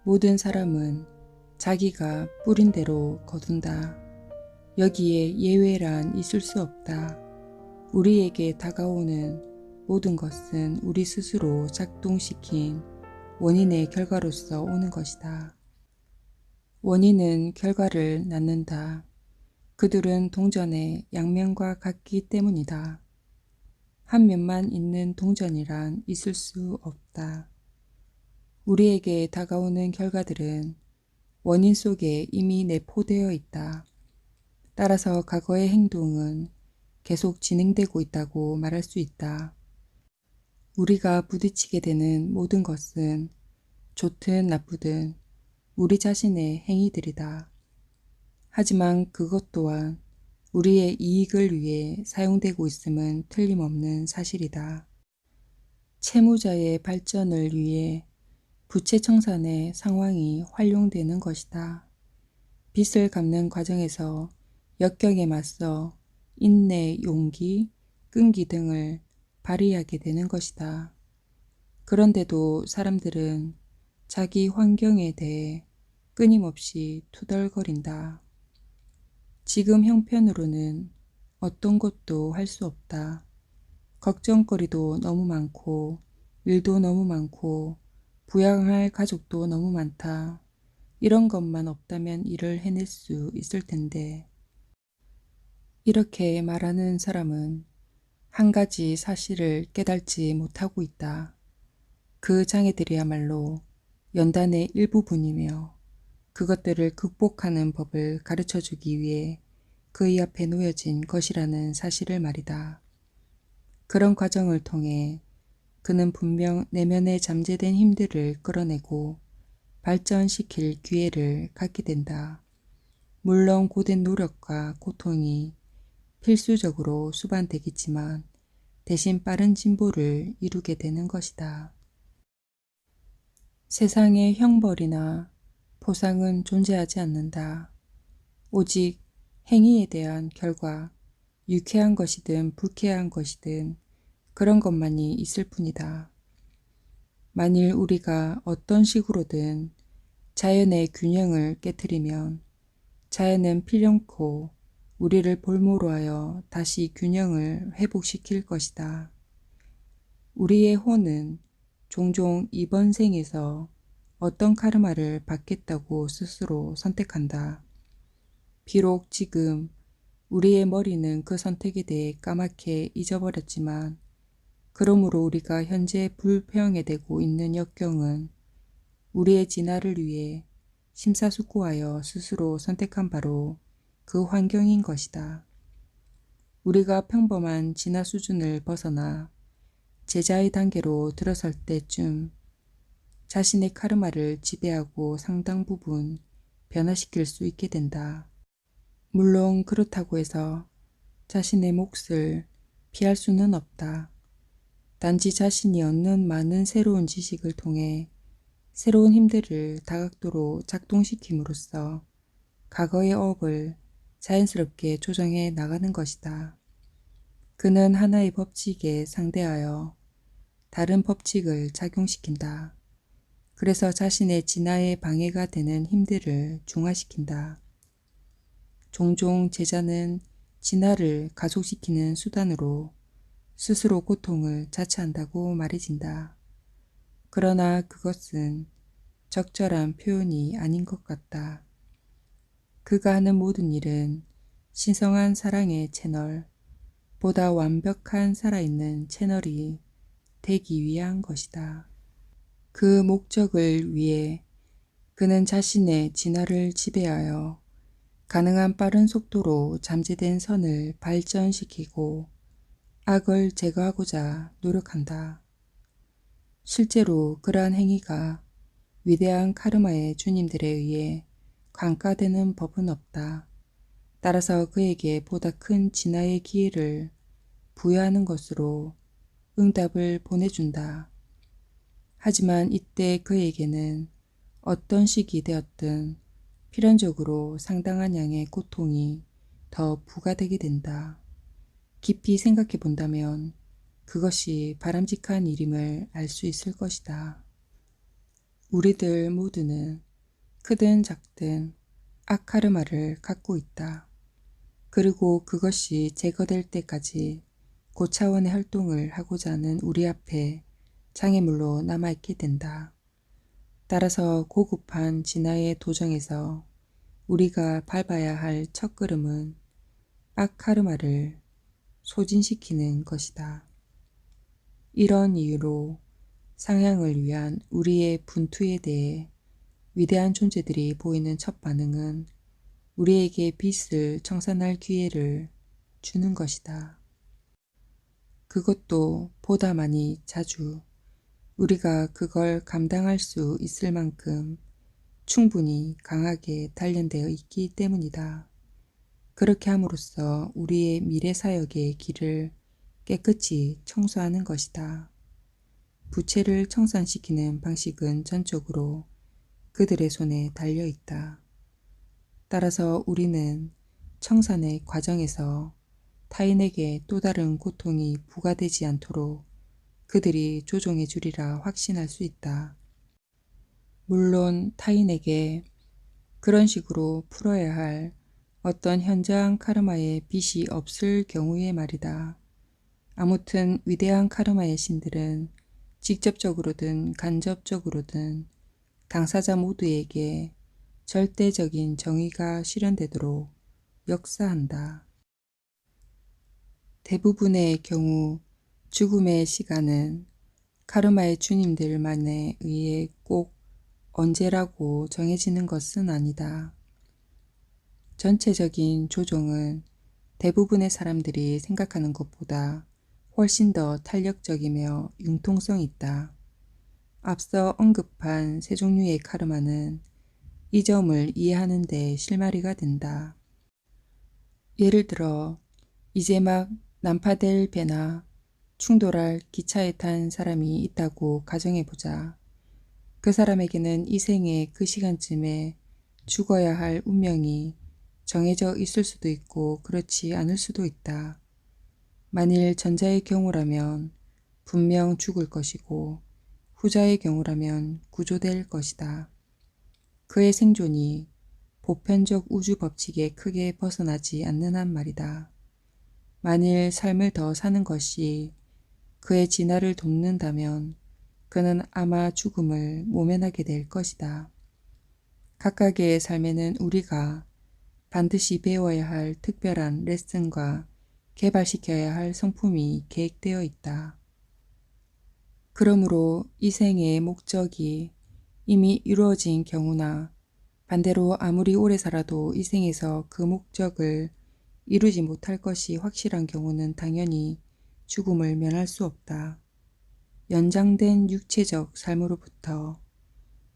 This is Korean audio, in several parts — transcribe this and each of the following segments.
모든 사람은 자기가 뿌린 대로 거둔다. 여기에 예외란 있을 수 없다. 우리에게 다가오는 모든 것은 우리 스스로 작동시킨 원인의 결과로서 오는 것이다. 원인은 결과를 낳는다. 그들은 동전의 양면과 같기 때문이다. 한 면만 있는 동전이란 있을 수 없다. 우리에게 다가오는 결과들은 원인 속에 이미 내포되어 있다. 따라서 과거의 행동은 계속 진행되고 있다고 말할 수 있다. 우리가 부딪히게 되는 모든 것은 좋든 나쁘든 우리 자신의 행위들이다. 하지만 그것 또한 우리의 이익을 위해 사용되고 있음은 틀림없는 사실이다. 채무자의 발전을 위해 부채 청산의 상황이 활용되는 것이다. 빚을 갚는 과정에서 역경에 맞서 인내, 용기, 끈기 등을 발휘하게 되는 것이다. 그런데도 사람들은 자기 환경에 대해 끊임없이 투덜거린다. 지금 형편으로는 어떤 것도 할 수 없다. 걱정거리도 너무 많고 일도 너무 많고 부양할 가족도 너무 많다. 이런 것만 없다면 일을 해낼 수 있을 텐데. 이렇게 말하는 사람은 한 가지 사실을 깨닫지 못하고 있다. 그 장애들이야말로 연단의 일부분이며 그것들을 극복하는 법을 가르쳐주기 위해 그의 앞에 놓여진 것이라는 사실을 말이다. 그런 과정을 통해 그는 분명 내면의 잠재된 힘들을 끌어내고 발전시킬 기회를 갖게 된다. 물론 고된 노력과 고통이 필수적으로 수반되겠지만 대신 빠른 진보를 이루게 되는 것이다. 세상에 형벌이나 보상은 존재하지 않는다. 오직 행위에 대한 결과, 유쾌한 것이든 불쾌한 것이든 그런 것만이 있을 뿐이다. 만일 우리가 어떤 식으로든 자연의 균형을 깨트리면 자연은 필연코 우리를 볼모로 하여 다시 균형을 회복시킬 것이다. 우리의 혼은 종종 이번 생에서 어떤 카르마를 받겠다고 스스로 선택한다. 비록 지금 우리의 머리는 그 선택에 대해 까맣게 잊어버렸지만 그러므로 우리가 현재 불평해되고 있는 역경은 우리의 진화를 위해 심사숙고하여 스스로 선택한 바로 그 환경인 것이다. 우리가 평범한 진화 수준을 벗어나 제자의 단계로 들어설 때쯤 자신의 카르마를 지배하고 상당 부분 변화시킬 수 있게 된다. 물론 그렇다고 해서 자신의 몫을 피할 수는 없다. 단지 자신이 얻는 많은 새로운 지식을 통해 새로운 힘들을 다각도로 작동시킴으로써 과거의 업을 자연스럽게 조정해 나가는 것이다. 그는 하나의 법칙에 상대하여 다른 법칙을 작용시킨다. 그래서 자신의 진화에 방해가 되는 힘들을 중화시킨다. 종종 제자는 진화를 가속시키는 수단으로 스스로 고통을 자처한다고 말해진다. 그러나 그것은 적절한 표현이 아닌 것 같다. 그가 하는 모든 일은 신성한 사랑의 채널, 보다 완벽한 살아있는 채널이 되기 위한 것이다. 그 목적을 위해 그는 자신의 진화를 지배하여 가능한 빠른 속도로 잠재된 선을 발전시키고 악을 제거하고자 노력한다. 실제로 그러한 행위가 위대한 카르마의 주님들에 의해 강가되는 법은 없다. 따라서 그에게 보다 큰 진화의 기회를 부여하는 것으로 응답을 보내준다. 하지만 이때 그에게는 어떤 식이 되었든 필연적으로 상당한 양의 고통이 더 부과되게 된다. 깊이 생각해 본다면 그것이 바람직한 일임을 알 수 있을 것이다. 우리들 모두는 크든 작든 악카르마를 갖고 있다. 그리고 그것이 제거될 때까지 고차원의 활동을 하고자 하는 우리 앞에 장애물로 남아있게 된다. 따라서 고급한 진화의 도정에서 우리가 밟아야 할 첫걸음은 악카르마를 소진시키는 것이다. 이런 이유로 상향을 위한 우리의 분투에 대해 위대한 존재들이 보이는 첫 반응은 우리에게 빛을 청산할 기회를 주는 것이다. 그것도 보다 많이 자주 우리가 그걸 감당할 수 있을 만큼 충분히 강하게 단련되어 있기 때문이다. 그렇게 함으로써 우리의 미래 사역의 길을 깨끗이 청소하는 것이다. 부채를 청산시키는 방식은 전적으로 그들의 손에 달려 있다. 따라서 우리는 청산의 과정에서 타인에게 또 다른 고통이 부과되지 않도록 그들이 조종해 주리라 확신할 수 있다. 물론 타인에게 그런 식으로 풀어야 할 어떤 현저한 카르마의 빚이 없을 경우에 말이다. 아무튼 위대한 카르마의 신들은 직접적으로든 간접적으로든 당사자 모두에게 절대적인 정의가 실현되도록 역사한다. 대부분의 경우 죽음의 시간은 카르마의 주님들만에 의해 꼭 언제라고 정해지는 것은 아니다. 전체적인 조종은 대부분의 사람들이 생각하는 것보다 훨씬 더 탄력적이며 융통성 있다. 앞서 언급한 세 종류의 카르마는 이 점을 이해하는 데 실마리가 된다. 예를 들어 이제 막 난파될 배나 충돌할 기차에 탄 사람이 있다고 가정해보자. 그 사람에게는 이 생의 그 시간쯤에 죽어야 할 운명이 정해져 있을 수도 있고 그렇지 않을 수도 있다. 만일 전자의 경우라면 분명 죽을 것이고 후자의 경우라면 구조될 것이다. 그의 생존이 보편적 우주 법칙에 크게 벗어나지 않는 한 말이다. 만일 삶을 더 사는 것이 그의 진화를 돕는다면 그는 아마 죽음을 모면하게 될 것이다. 각각의 삶에는 우리가 반드시 배워야 할 특별한 레슨과 개발시켜야 할 성품이 계획되어 있다. 그러므로 이 생의 목적이 이미 이루어진 경우나 반대로 아무리 오래 살아도 이 생에서 그 목적을 이루지 못할 것이 확실한 경우는 당연히 죽음을 면할 수 없다. 연장된 육체적 삶으로부터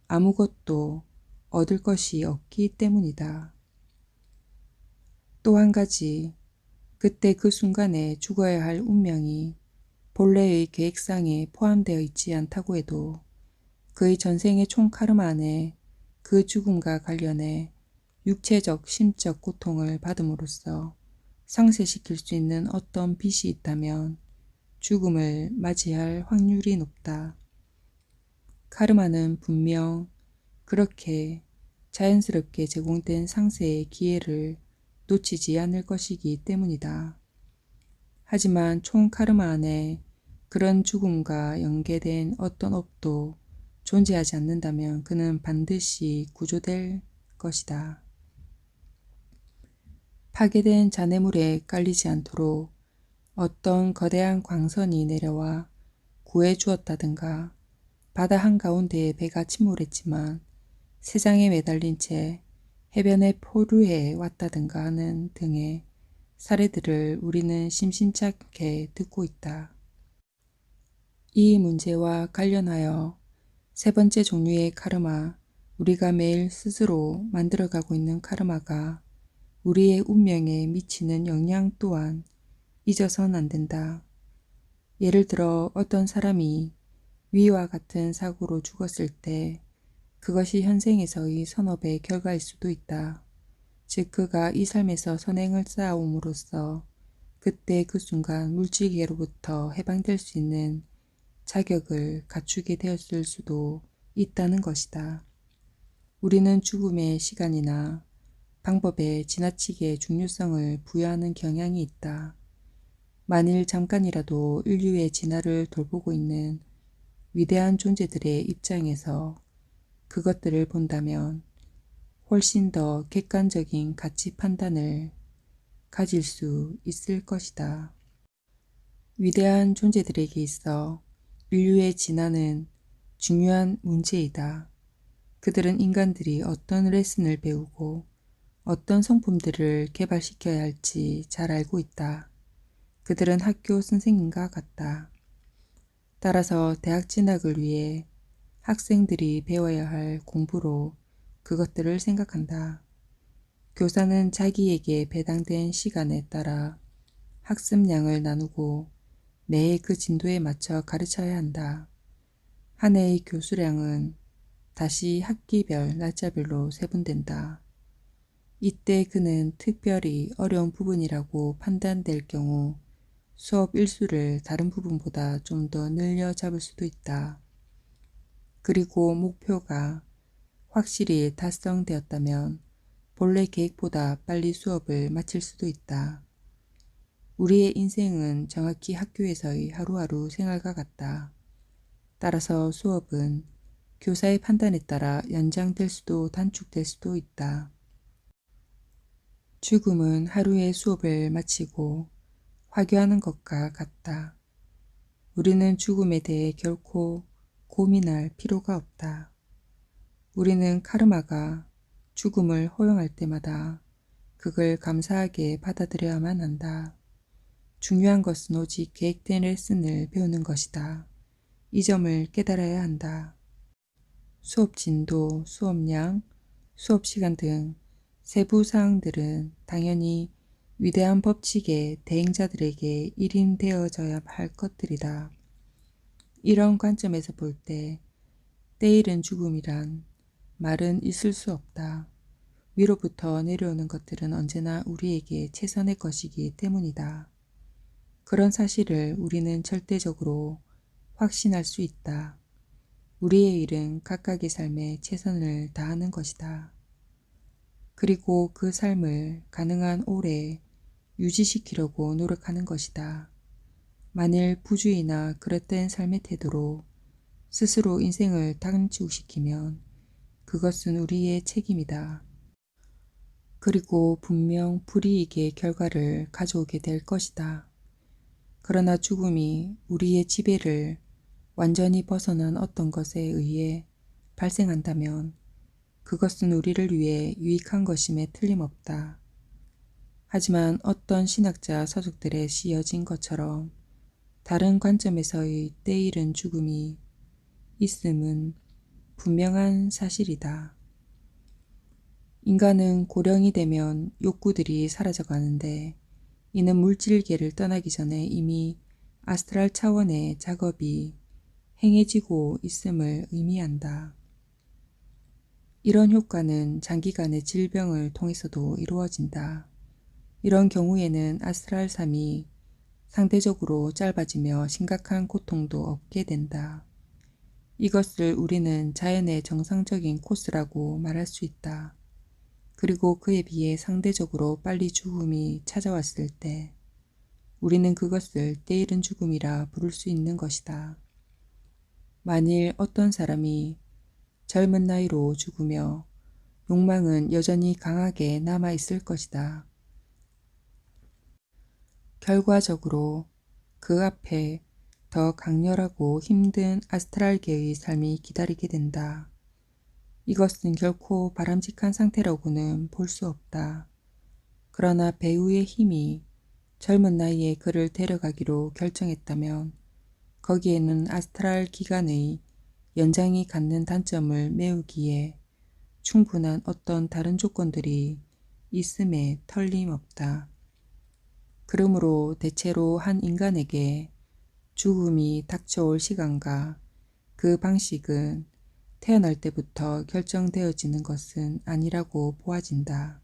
아무것도 얻을 것이 없기 때문이다. 또 한 가지, 그때 그 순간에 죽어야 할 운명이 본래의 계획상에 포함되어 있지 않다고 해도 그의 전생의 총 카르마 안에 그 죽음과 관련해 육체적, 심적 고통을 받음으로써 상쇄시킬 수 있는 어떤 빚이 있다면 죽음을 맞이할 확률이 높다. 카르마는 분명 그렇게 자연스럽게 제공된 상세의 기회를 놓치지 않을 것이기 때문이다. 하지만 총 카르마 안에 그런 죽음과 연계된 어떤 업도 존재하지 않는다면 그는 반드시 구조될 것이다. 파괴된 잔해물에 깔리지 않도록 어떤 거대한 광선이 내려와 구해주었다든가 바다 한가운데에 배가 침몰했지만 세상에 매달린 채 해변에 포류해 왔다든가 하는 등의 사례들을 우리는 심심찮게 듣고 있다. 이 문제와 관련하여 세 번째 종류의 카르마, 우리가 매일 스스로 만들어가고 있는 카르마가 우리의 운명에 미치는 영향 또한 잊어선 안 된다. 예를 들어 어떤 사람이 위와 같은 사고로 죽었을 때 그것이 현생에서의 선업의 결과일 수도 있다. 즉 그가 이 삶에서 선행을 쌓아옴으로써 그때 그 순간 물질계로부터 해방될 수 있는 자격을 갖추게 되었을 수도 있다는 것이다. 우리는 죽음의 시간이나 방법에 지나치게 중요성을 부여하는 경향이 있다. 만일 잠깐이라도 인류의 진화를 돌보고 있는 위대한 존재들의 입장에서 그것들을 본다면 훨씬 더 객관적인 가치 판단을 가질 수 있을 것이다. 위대한 존재들에게 있어 인류의 진화는 중요한 문제이다. 그들은 인간들이 어떤 레슨을 배우고 어떤 성품들을 개발시켜야 할지 잘 알고 있다. 그들은 학교 선생님과 같다. 따라서 대학 진학을 위해 학생들이 배워야 할 공부로 그것들을 생각한다. 교사는 자기에게 배당된 시간에 따라 학습량을 나누고 매해 그 진도에 맞춰 가르쳐야 한다. 한 해의 교수량은 다시 학기별 날짜별로 세분된다. 이때 그는 특별히 어려운 부분이라고 판단될 경우 수업 일수를 다른 부분보다 좀 더 늘려 잡을 수도 있다. 그리고 목표가 확실히 달성되었다면 본래 계획보다 빨리 수업을 마칠 수도 있다. 우리의 인생은 정확히 학교에서의 하루하루 생활과 같다. 따라서 수업은 교사의 판단에 따라 연장될 수도 단축될 수도 있다. 죽음은 하루의 수업을 마치고 화교하는 것과 같다. 우리는 죽음에 대해 결코 고민할 필요가 없다. 우리는 카르마가 죽음을 허용할 때마다 그걸 감사하게 받아들여야만 한다. 중요한 것은 오직 계획된 레슨을 배우는 것이다. 이 점을 깨달아야 한다. 수업 진도, 수업량, 수업 시간 등 세부 사항들은 당연히 위대한 법칙의 대행자들에게 일인되어져야 할 것들이다. 이런 관점에서 볼 때 때이른 죽음이란 말은 있을 수 없다. 위로부터 내려오는 것들은 언제나 우리에게 최선의 것이기 때문이다. 그런 사실을 우리는 절대적으로 확신할 수 있다. 우리의 일은 각각의 삶에 최선을 다하는 것이다. 그리고 그 삶을 가능한 오래 유지시키려고 노력하는 것이다. 만일 부주의나 그릇된 삶의 태도로 스스로 인생을 단축시키면 그것은 우리의 책임이다. 그리고 분명 불이익의 결과를 가져오게 될 것이다. 그러나 죽음이 우리의 지배를 완전히 벗어난 어떤 것에 의해 발생한다면 그것은 우리를 위해 유익한 것임에 틀림없다. 하지만 어떤 신학자 서적들에 씌어진 것처럼 다른 관점에서의 때이른 죽음이 있음은 분명한 사실이다. 인간은 고령이 되면 욕구들이 사라져가는데 이는 물질계를 떠나기 전에 이미 아스트랄 차원의 작업이 행해지고 있음을 의미한다. 이런 효과는 장기간의 질병을 통해서도 이루어진다. 이런 경우에는 아스트랄 삶이 상대적으로 짧아지며 심각한 고통도 없게 된다. 이것을 우리는 자연의 정상적인 코스라고 말할 수 있다. 그리고 그에 비해 상대적으로 빨리 죽음이 찾아왔을 때 우리는 그것을 때이른 죽음이라 부를 수 있는 것이다. 만일 어떤 사람이 젊은 나이로 죽으며 욕망은 여전히 강하게 남아있을 것이다. 결과적으로 그 앞에 더 강렬하고 힘든 아스트랄계의 삶이 기다리게 된다. 이것은 결코 바람직한 상태라고는 볼 수 없다. 그러나 배우의 힘이 젊은 나이에 그를 데려가기로 결정했다면 거기에는 아스트랄 기간의 연장이 갖는 단점을 메우기에 충분한 어떤 다른 조건들이 있음에 틀림없다. 그러므로 대체로 한 인간에게 죽음이 닥쳐올 시간과 그 방식은 태어날 때부터 결정되어지는 것은 아니라고 보아진다.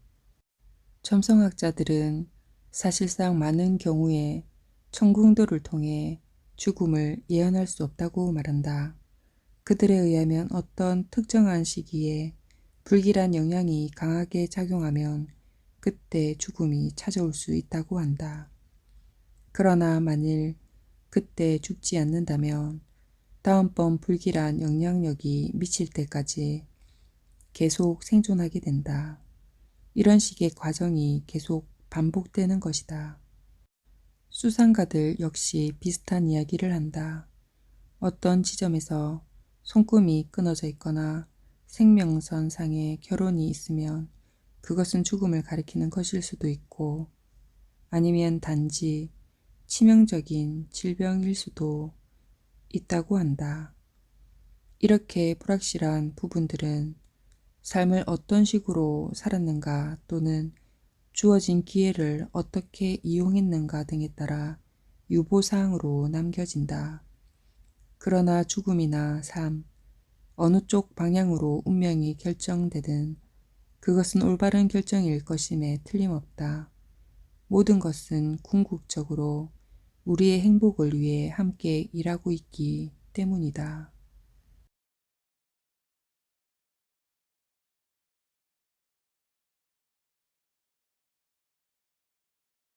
점성학자들은 사실상 많은 경우에 천궁도를 통해 죽음을 예언할 수 없다고 말한다. 그들에 의하면 어떤 특정한 시기에 불길한 영향이 강하게 작용하면 그때 죽음이 찾아올 수 있다고 한다. 그러나 만일 그때 죽지 않는다면 다음번 불길한 영향력이 미칠 때까지 계속 생존하게 된다. 이런 식의 과정이 계속 반복되는 것이다. 수상가들 역시 비슷한 이야기를 한다. 어떤 지점에서 손금이 끊어져 있거나 생명선상에 결혼이 있으면 그것은 죽음을 가리키는 것일 수도 있고 아니면 단지 치명적인 질병일 수도 있다고 한다. 이렇게 불확실한 부분들은 삶을 어떤 식으로 살았는가 또는 주어진 기회를 어떻게 이용했는가 등에 따라 유보사항으로 남겨진다. 그러나 죽음이나 삶, 어느 쪽 방향으로 운명이 결정되든 그것은 올바른 결정일 것임에 틀림없다. 모든 것은 궁극적으로 우리의 행복을 위해 함께 일하고 있기 때문이다.